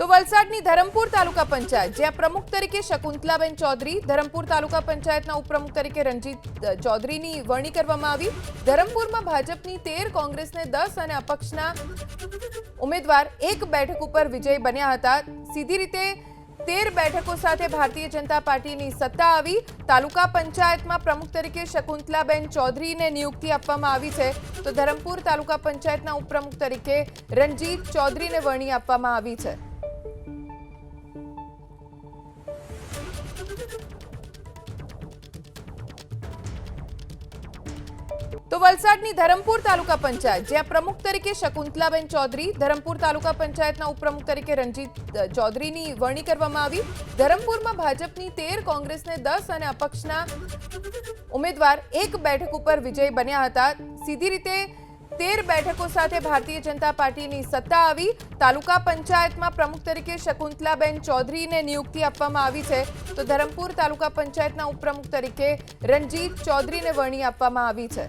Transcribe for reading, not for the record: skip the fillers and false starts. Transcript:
તો વલસાડની ધરમપુર તાલુકા પંચાયત જ્યાં પ્રમુખ તરીકે શકુંતલાબેન ચૌધરી, ધરમપુર તાલુકા પંચાયતના ઉપપ્રમુખ તરીકે રણજીત ચૌધરીની વરણી કરવામાં આવી। ધરમપુરમાં ભાજપની 13, કોંગ્રેસને 10 અને અપક્ષના ઉમેદવાર 1 બેઠક ઉપર વિજય બન્યા હતા। સીધી રીતે 13 બેઠકો સાથે ભારતીય જનતા પાર્ટીની સત્તા આવી। તાલુકા પંચાયતમાં પ્રમુખ તરીકે શકુંતલાબેન ચૌધરીને નિયુક્તિ આપવામાં આવી છે, તો ધરમપુર તાલુકા પંચાયતના ઉપપ્રમુખ તરીકે રણજીત ચૌધરીને વરણી આપવામાં આવી છે। તો વલસાડની ધરમપુર તાલુકા પંચાયત જ્યાં પ્રમુખ તરીકે શકુંતલાબેન ચૌધરી, ધરમપુર તાલુકા પંચાયતના ઉપપ્રમુખ તરીકે રણજીત ચૌધરીની વરણી કરવામાં આવી। ધરમપુરમાં ભાજપની 13, કોંગ્રેસને 10 અને અપક્ષના ઉમેદવાર 1 બેઠક ઉપર વિજય બન્યા હતા। સીધી રીતે 13 બેઠકો સાથે ભારતીય જનતા પાર્ટીની સત્તા આવી। તાલુકા પંચાયતમાં પ્રમુખ તરીકે શકુંતલાબેન ચૌધરીને નિયુક્તિ આપવામાં આવી છે, તો ધરમપુર તાલુકા પંચાયતના ઉપપ્રમુખ તરીકે રણજીત ચૌધરીને વરણી આપવામાં આવી છે।